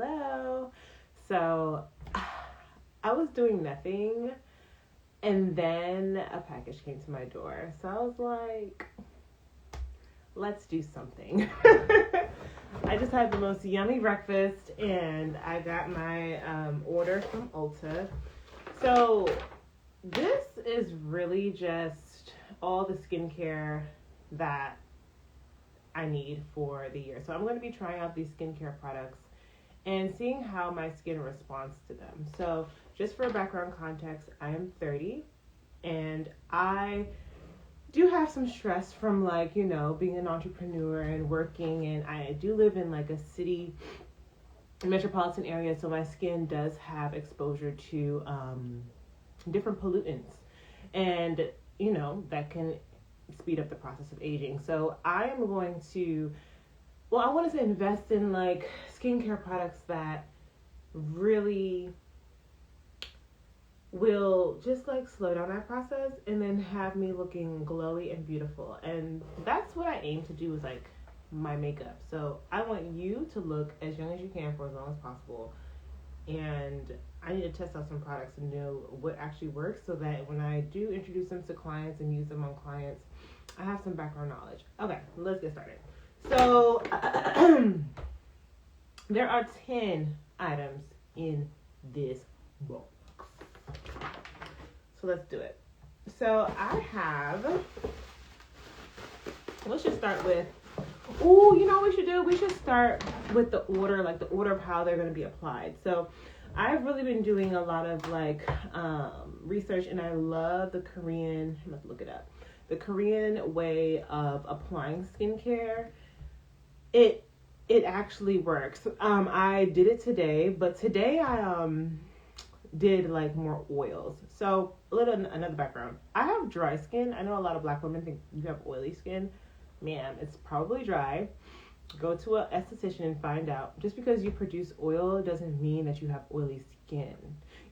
Hello. So I was doing nothing, and then a package came to my door. So I was like, let's do something. I just had the most yummy breakfast, and I got my order from Ulta. So this is really just all the skincare that I need for the year. So I'm going to be trying out these skincare products and seeing how my skin responds to them. So just for background context, I am 30, and I do have some stress from, like, you know, being an entrepreneur and working, and I do live in like a city metropolitan area, so my skin does have exposure to different pollutants, and you know that can speed up the process of aging. So I am going to, well, I wanted to invest in like skincare products that really will just like slow down that process and then have me looking glowy and beautiful. And that's what I aim to do with like my makeup. So I want you to look as young as you can for as long as possible. And I need to test out some products and know what actually works so that when I do introduce them to clients and use them on clients, I have some background knowledge. Okay, let's get started. So there are 10 items in this box. So let's do it. So I have, let's just start with, you know what we should do? We should start with the order, like the order of how they're going to be applied. So I've really been doing a lot of like research, and I love the Korean, I'm going to look it up, the Korean way of applying skincare. It actually works. I did it today, but today I did like more oils. So another background. I have dry skin. I know a lot of black women think you have oily skin. Ma'am, it's probably dry. Go to an esthetician and find out. Just because you produce oil doesn't mean that you have oily skin.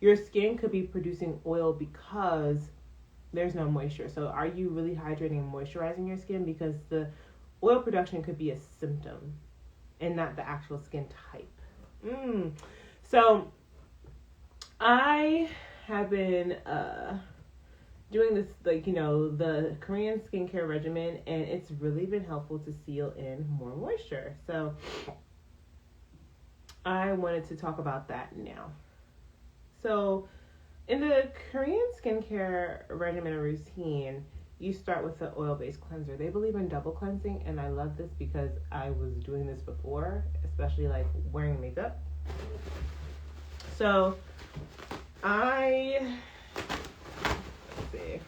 Your skin could be producing oil because there's no moisture. So are you really hydrating and moisturizing your skin? Because the oil production could be a symptom and not the actual skin type. So I have been doing this, like, you know, the Korean skincare regimen, and it's really been helpful to seal in more moisture. So I wanted to talk about that now. So in the Korean skincare regimen and routine, you start with the oil-based cleanser. They believe in double cleansing, and I love this because I was doing this before, especially like wearing makeup. So let's see.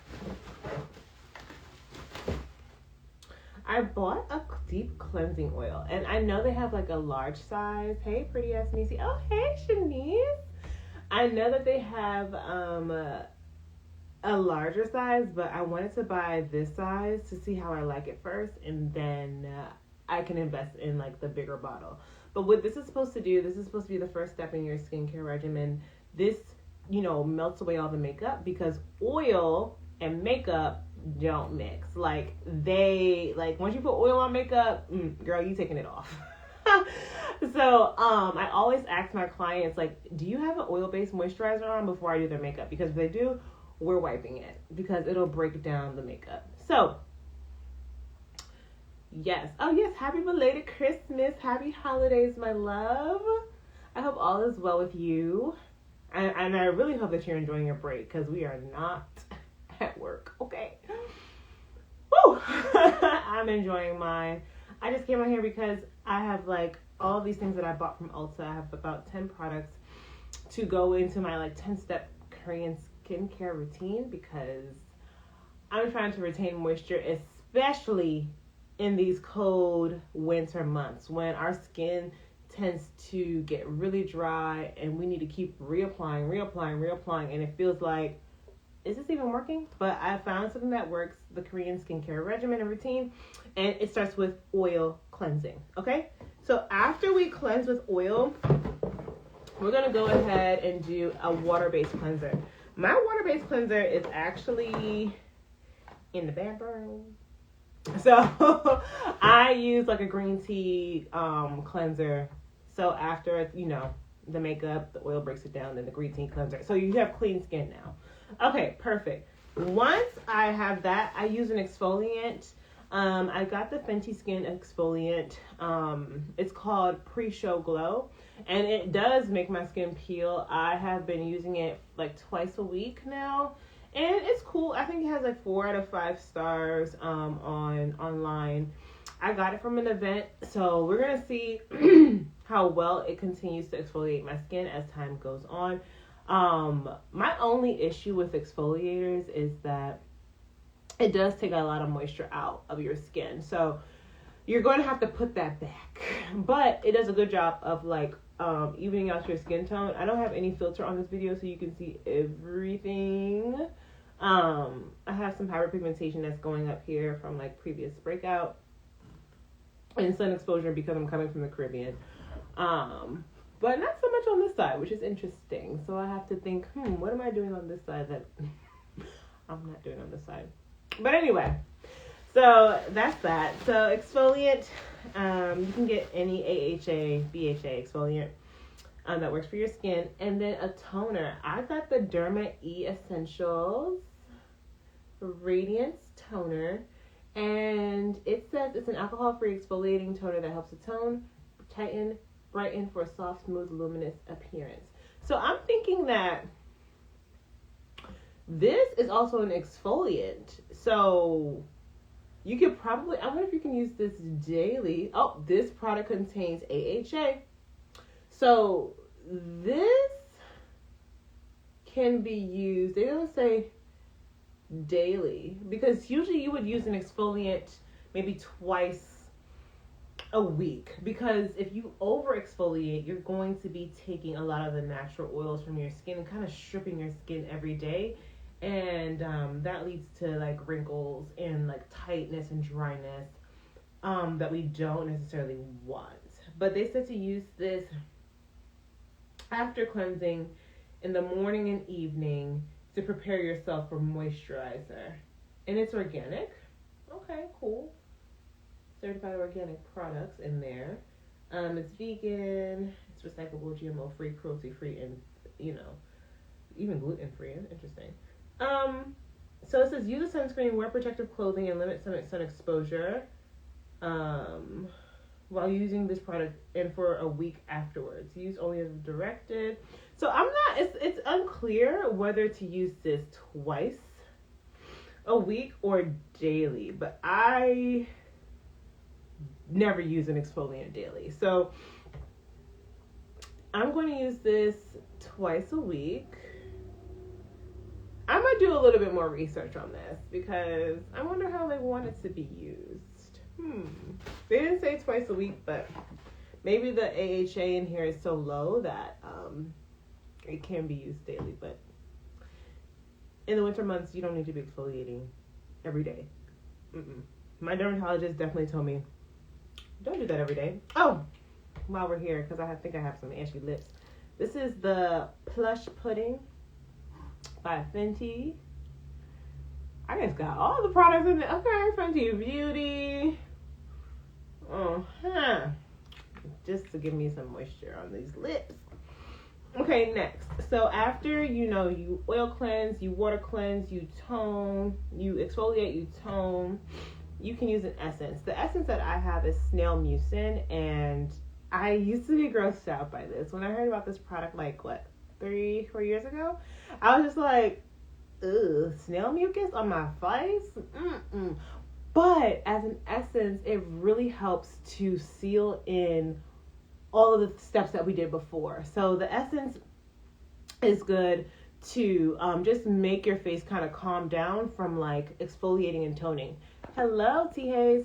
I bought a deep cleansing oil, and I know they have like a large size. Hey, pretty ass Missy. Oh, hey, Shanice. I know that they have a larger size, but I wanted to buy this size to see how I like it first, and then I can invest in like the bigger bottle. But what this is supposed to do, this is supposed to be the first step in your skincare regimen. This, you know, melts away all the makeup, because oil and makeup don't mix. Like once you put oil on makeup, girl, you taking it off. So I always ask my clients, like, do you have an oil-based moisturizer on before I do their makeup? Because if they do, we're wiping it, because it'll break down the makeup. So yes. Oh yes, happy belated Christmas. Happy holidays, my love. I hope all is well with you. And I really hope that you're enjoying your break, because we are not at work, okay? Woo! I'm enjoying mine. I just came on here because I have like all these things that I bought from Ulta. I have about 10 products to go into my like 10-step Korean skincare routine, because I'm trying to retain moisture, especially in these cold winter months when our skin tends to get really dry and we need to keep reapplying, and it feels like, is this even working? But I found something that works, the Korean skincare regimen and routine, and it starts with oil cleansing, okay? So after we cleanse with oil, we're going to go ahead and do a water-based cleanser. My water-based cleanser is actually in the bathroom. So I use like a green tea cleanser So after, you know, the makeup, the oil breaks it down, then the green tea cleanser. So you have clean skin now. Okay, perfect. Once I have that, I use an exfoliant. I got the Fenty Skin exfoliant. It's called Pre-Show Glow, and it does make my skin peel. I have been using it like twice a week now, and it's cool. I think it has like 4 out of 5 stars online. I got it from an event, so we're gonna see how well it continues to exfoliate my skin as time goes on. My only issue with exfoliators is that it does take a lot of moisture out of your skin. So you're going to have to put that back. But it does a good job of like evening out your skin tone. I don't have any filter on this video so you can see everything. I have some hyperpigmentation that's going up here from like previous breakout and sun exposure because I'm coming from the Caribbean. But not so much on this side, which is interesting. So I have to think, what am I doing on this side that I'm not doing on this side? But anyway, so that's that. So exfoliant, you can get any AHA, BHA exfoliant that works for your skin. And then a toner. I got the Derma E Essentials Radiance Toner. And it says it's an alcohol-free exfoliating toner that helps to tone, tighten, brighten for a soft, smooth, luminous appearance. So I'm thinking that this is also an exfoliant. So you could probably, I wonder if you can use this daily. Oh, this product contains AHA. So this can be used, they don't say daily, because usually you would use an exfoliant maybe twice a week, because if you over exfoliate, you're going to be taking a lot of the natural oils from your skin and kind of stripping your skin every day, and that leads to like wrinkles and like tightness and dryness that we don't necessarily want. But they said to use this after cleansing in the morning and evening to prepare yourself for moisturizer, and it's organic. Okay, cool. Certified organic products in there. It's vegan, it's recyclable, GMO free, cruelty free, and even gluten free. Interesting. So it says use a sunscreen, wear protective clothing, and limit sun exposure while using this product, and for a week afterwards. Use only as directed. So it's unclear whether to use this twice a week or daily, but I never use an exfoliant daily. So I'm going to use this twice a week. I'm going to do a little bit more research on this because I wonder how they want it to be used. They didn't say twice a week, but maybe the AHA in here is so low that it can be used daily. But in the winter months, you don't need to be exfoliating every day. My dermatologist definitely told me, don't do that every day. Oh, while we're here, because I think I have some ashy lips. This is the Plush Pudding by Fenty. I just got all the products in there. Okay, Fenty Beauty. Just to give me some moisture on these lips. Okay, next. So after, you oil cleanse, you water cleanse, you tone, you exfoliate, you tone, you can use an essence. The essence that I have is snail mucin, and I used to be grossed out by this. When I heard about this product, 3-4 years ago, I was just like, ugh, snail mucus on my face? But as an essence, it really helps to seal in all of the steps that we did before. So the essence is good to just make your face kind of calm down from exfoliating and toning. Hello, T. Hayes.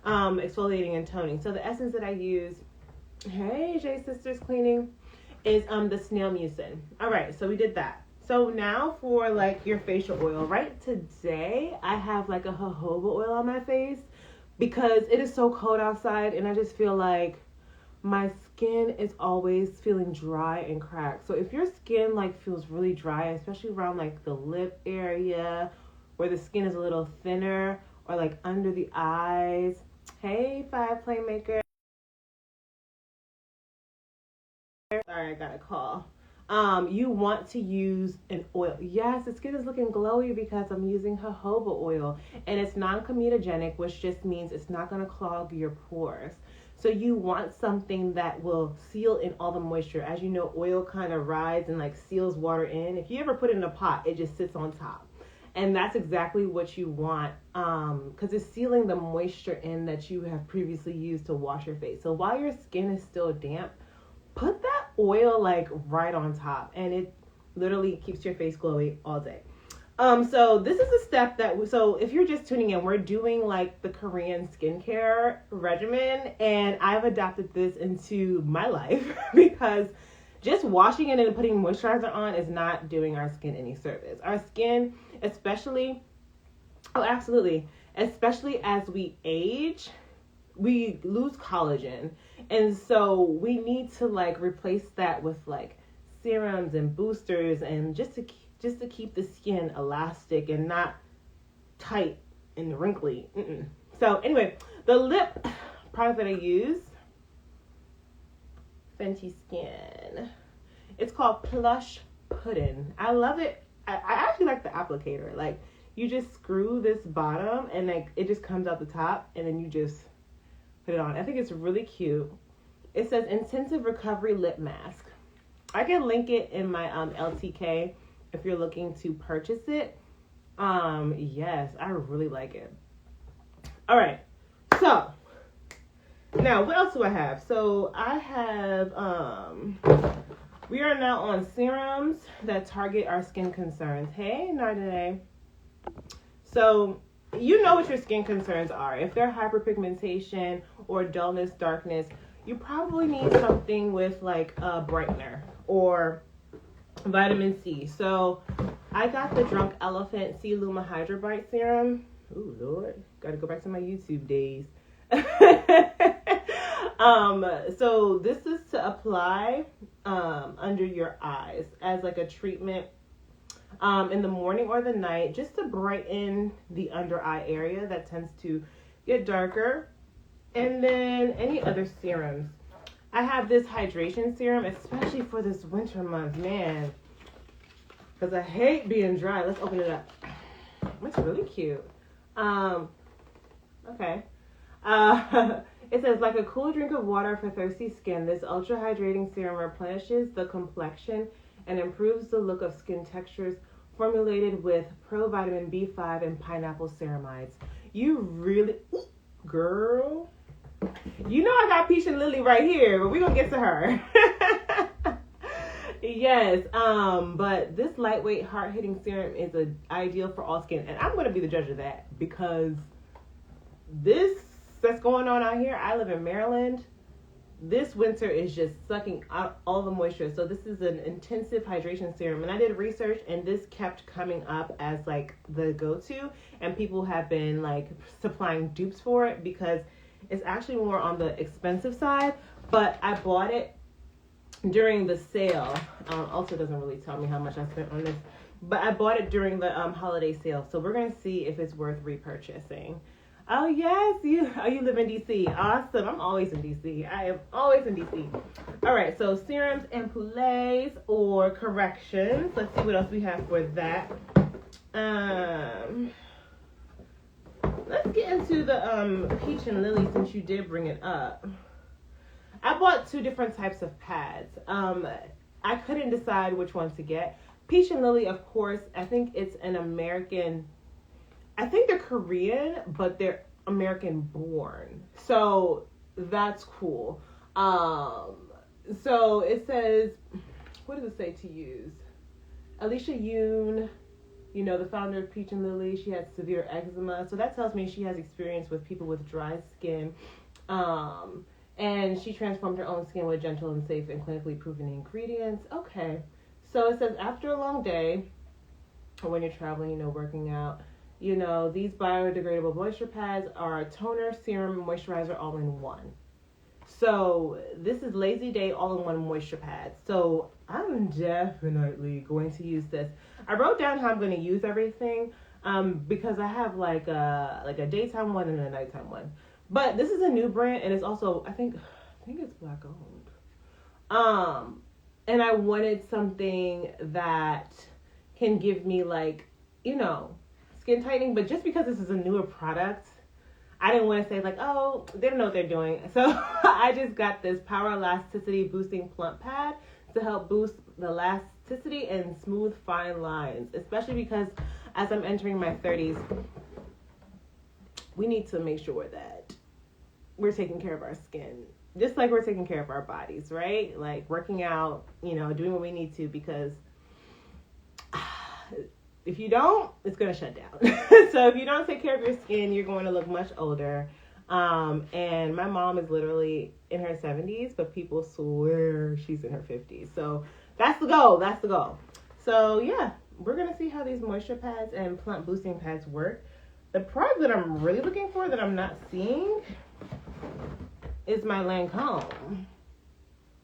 Exfoliating and toning. So the essence that I use, hey, J Sisters Cleaning, is the snail mucin. All right, so we did that. So now for your facial oil. Right today, I have a jojoba oil on my face because it is so cold outside, and I just feel like my skin is always feeling dry and cracked. So if your skin feels really dry, especially around the lip area where the skin is a little thinner, or under the eyes. Hey, 5 Playmaker. Sorry, I got a call. You want to use an oil. Yes, the skin is looking glowy because I'm using jojoba oil, and it's non-comedogenic, which just means it's not going to clog your pores. So you want something that will seal in all the moisture. As you know, oil kind of rides and like seals water in. If you ever put it in a pot, it just sits on top. And that's exactly what you want, because it's sealing the moisture in that you have previously used to wash your face. So while your skin is still damp, put that oil like right on top, and it literally keeps your face glowy all day. So this is a step so if you're just tuning in, we're doing like the Korean skincare regimen, and I've adapted this into my life because just washing it and putting moisturizer on is not doing our skin any service. Our skin, especially as we age, we lose collagen. And so we need to like replace that with like serums and boosters, and just to keep the skin elastic and not tight and wrinkly. So anyway, the lip product that I use, Fenty Skin. It's called Plush Puddin'. I love it. I actually like the applicator. Like, you just screw this bottom and like it just comes out the top, and then you just put it on. I think it's really cute. It says Intensive Recovery Lip Mask. I can link it in my LTK if you're looking to purchase it. Yes, I really like it. All right. So now, what else do I have? So I have, we are now on serums that target our skin concerns. Hey, Nardine. So you know what your skin concerns are. If they're hyperpigmentation or dullness, darkness, you probably need something with like a brightener or vitamin C. So I got the Drunk Elephant C Luma Hydra Bright Serum. Ooh, Lord. Got to go back to my YouTube days. So this is to apply under your eyes as like a treatment in the morning or the night, just to brighten the under eye area that tends to get darker. And then any other serums. I have this hydration serum, especially for this winter month, man, because I hate being dry. Let's open it up. It's really cute. Okay. It says, like a cool drink of water for thirsty skin, this ultra hydrating serum replenishes the complexion and improves the look of skin textures, formulated with provitamin B5 and pineapple ceramides. You really, girl, you know I got Peach and Lily right here, but we're gonna get to her. Yes, but this lightweight, hard-hitting serum is ideal for all skin, and I'm gonna be the judge of that, because this that's going on out here, I live in Maryland, this winter is just sucking out all the moisture. So this is an intensive hydration serum, and I did research, and this kept coming up as like the go-to, and people have been like supplying dupes for it because it's actually more on the expensive side. But I bought it during the sale. Also doesn't really tell me how much I spent on this, but I bought it during the holiday sale, so we're gonna see if it's worth repurchasing. Oh yes, you live in DC. Awesome. I'm always in DC. I am always in DC. All right, so serums, ampoules, or corrections. Let's see what else we have for that. Let's get into the Peach and Lily, since you did bring it up. I bought 2 different types of pads. I couldn't decide which one to get. Peach and Lily, of course, I think it's an American. I think they're Korean, but they're American born. So that's cool. So it says, what does it say to use? Alicia Yoon, you know, the founder of Peach and Lily, she has severe eczema. So that tells me she has experience with people with dry skin. And she transformed her own skin with gentle and safe and clinically proven ingredients. Okay. So it says, after a long day, or when you're traveling, you know, working out, you know, these biodegradable moisture pads are a toner, serum, moisturizer all in one. So this is Lazy Day all-in-one moisture pad. So I'm definitely going to use this. I wrote down how I'm going to use everything because I have like a daytime one and a nighttime one. But this is a new brand, and it's also I think it's Black owned. And I wanted something that can give me like, you know, skin tightening. But just because this is a newer product, I didn't want to say like, oh, they don't know what they're doing. So I just got this Power Elasticity-Boosting Plump Pad to help boost the elasticity and smooth fine lines, especially because as I'm entering my 30s, we need to make sure that we're taking care of our skin, just like we're taking care of our bodies, right? Like working out, you know, doing what we need to, because if you don't, it's going to shut down. So if you don't take care of your skin, you're going to look much older. And my mom is literally in her 70s, but people swear she's in her 50s. So that's the goal. That's the goal. So yeah, we're going to see how these moisture pads and plump boosting pads work. The product that I'm really looking for that I'm not seeing is my Lancome.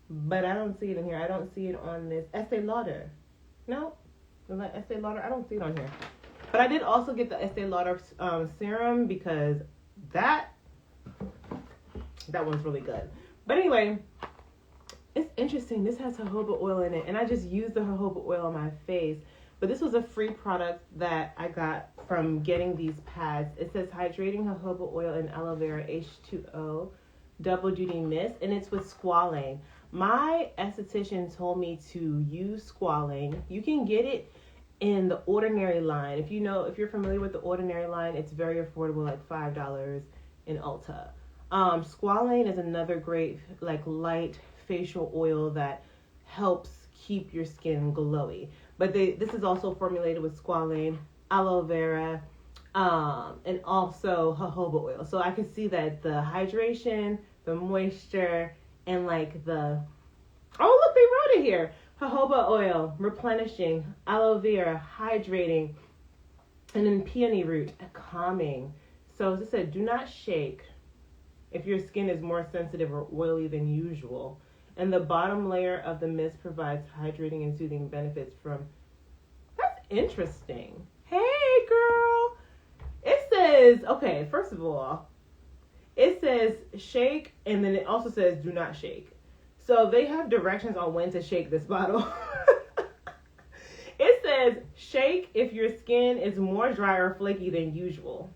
But I don't see it in here. I don't see it on this Estee Lauder. No? The Estee Lauder? I don't see it on here. But I did also get the Estee Lauder serum because that one's really good. But anyway, it's interesting. This has jojoba oil in it, and I just used the jojoba oil on my face. But this was a free product that I got from getting these pads. It says hydrating jojoba oil and aloe vera H2O double duty mist, and it's with squalane. My esthetician told me to use squalane. You can get it in the Ordinary line. If you're familiar with the Ordinary line, it's very affordable, like $5 in Ulta. Squalane is another great like light facial oil that helps keep your skin glowy. But this is also formulated with squalane, aloe vera, and also jojoba oil. So I can see that the hydration, the moisture, and like oh look, they wrote it here. Jojoba oil, replenishing, aloe vera, hydrating, and then peony root, calming. So as I said, do not shake if your skin is more sensitive or oily than usual. And the bottom layer of the mist provides hydrating and soothing benefits from... That's interesting. Hey, girl. It says, okay, first of all, it says shake, and then it also says do not shake. So they have directions on when to shake this bottle. It says shake if your skin is more dry or flaky than usual.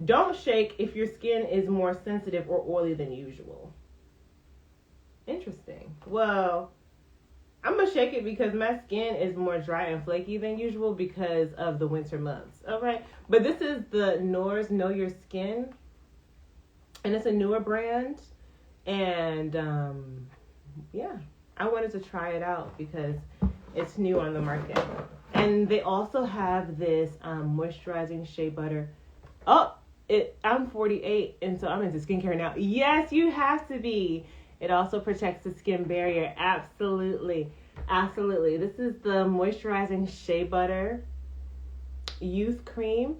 Don't shake if your skin is more sensitive or oily than usual. Interesting. Well, I'm going to shake it because my skin is more dry and flaky than usual because of the winter months. All right. But this is the Knours Know Your Skin. And it's a newer brand. And, yeah, I wanted to try it out because it's new on the market. And they also have this moisturizing shea butter. I'm 48, and so I'm into skincare now. Yes, you have to be. It also protects the skin barrier. Absolutely. Absolutely. This is the moisturizing shea butter youth cream.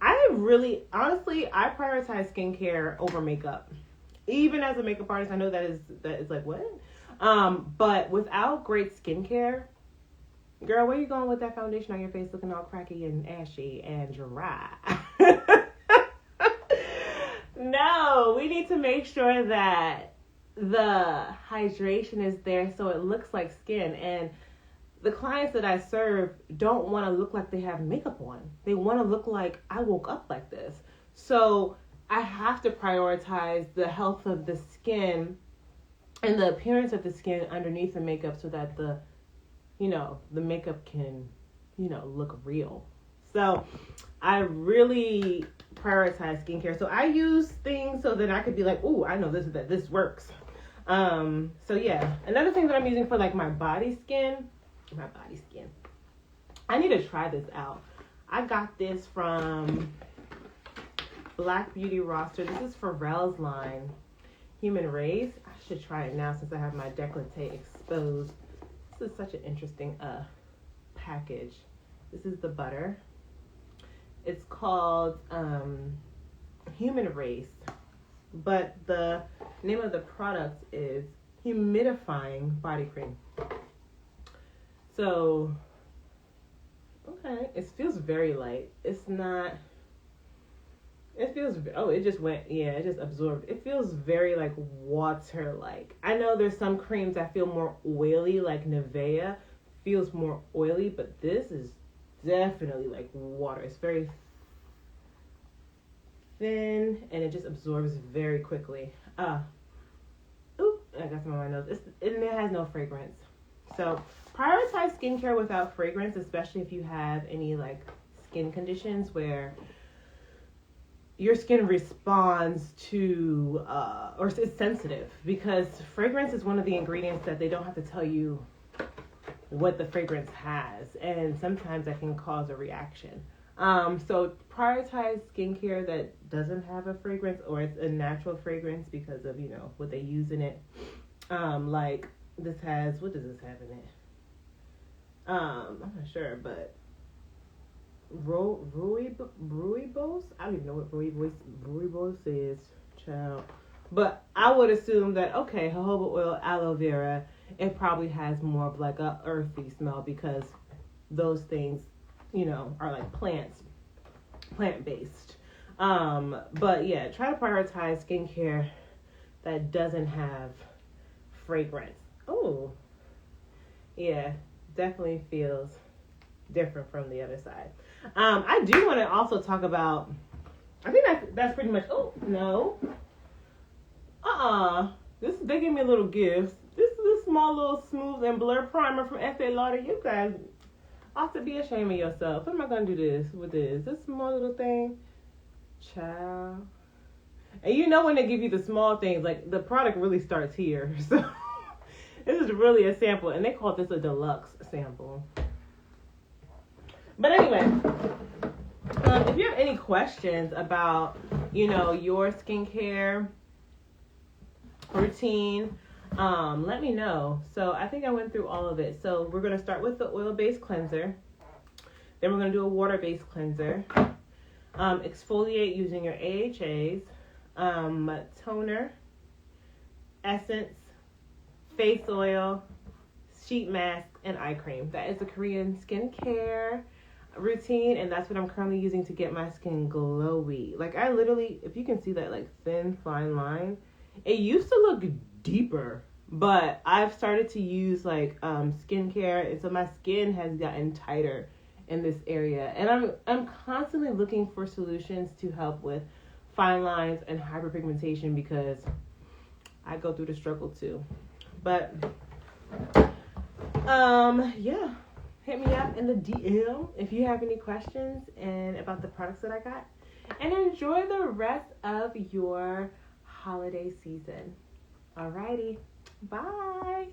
Honestly, I prioritize skincare over makeup. Even as a makeup artist, I know that is like, what? But without great skincare, girl, where you going with that foundation on your face looking all cracky and ashy and dry? No, we need to make sure that the hydration is there so it looks like skin. And the clients that I serve don't want to look like they have makeup on. They want to look like I woke up like this. So I have to prioritize the health of the skin and the appearance of the skin underneath the makeup so that the makeup can, look real. So I really prioritize skincare. So I use things so that I could be like, ooh, I know this works. So yeah, another thing that I'm using for like my body skin. I need to try this out. I got this from Black Beauty Roster. This is Pharrell's line, Humanrace. I should try it now since I have my décolleté exposed. This is such an interesting package. This is the butter. It's called Humanrace, but the name of the product is Humidifying Body Cream. So, okay, it feels very light. It's not, It feels, oh, it just went, yeah, it just absorbed. It feels very like water-like. I know there's some creams that feel more oily, like Nivea feels more oily, but this is definitely like water. It's very thin and it just absorbs very quickly. Oop, I got some on my nose. And it has no fragrance. So prioritize skincare without fragrance, especially if you have any like skin conditions where your skin responds to or is sensitive, because fragrance is one of the ingredients that they don't have to tell you what the fragrance has, and sometimes that can cause a reaction. So prioritize skincare that doesn't have a fragrance, or it's a natural fragrance because of, you know, what they use in it. Like this has, what does this have in it? I'm not sure, but Rooibos? I don't even know what Rooibos is, child. But I would assume that, okay, jojoba oil, aloe vera, it probably has more of like a earthy smell because those things, you know, are like plant-based. But yeah, try to prioritize skincare that doesn't have fragrance. Oh, yeah, definitely feels different from the other side. I do want to also talk about, I think that's pretty much, oh, no. They gave me a little gift. This is a small little smooth and blur primer from Estee Lauder. You guys ought to be ashamed of yourself. What am I going to do with this? This small little thing? Child. And you know when they give you the small things, like the product really starts here. So this is really a sample. And they call this a deluxe sample. But anyway, if you have any questions about, you know, your skincare routine, let me know. So I think I went through all of it. So we're going to start with the oil-based cleanser. Then we're going to do a water-based cleanser. Exfoliate using your AHAs, toner, essence, face oil, sheet mask, and eye cream. That is a Korean skincare routine, and that's what I'm currently using to get my skin glowy. Like, I literally, if you can see that like thin fine line, it used to look deeper, but I've started to use like skincare, and so my skin has gotten tighter in this area, and I'm constantly looking for solutions to help with fine lines and hyperpigmentation, because I go through the struggle too. But yeah, hit me up in the DM if you have any questions and about the products that I got, and enjoy the rest of your holiday season. Alrighty, bye.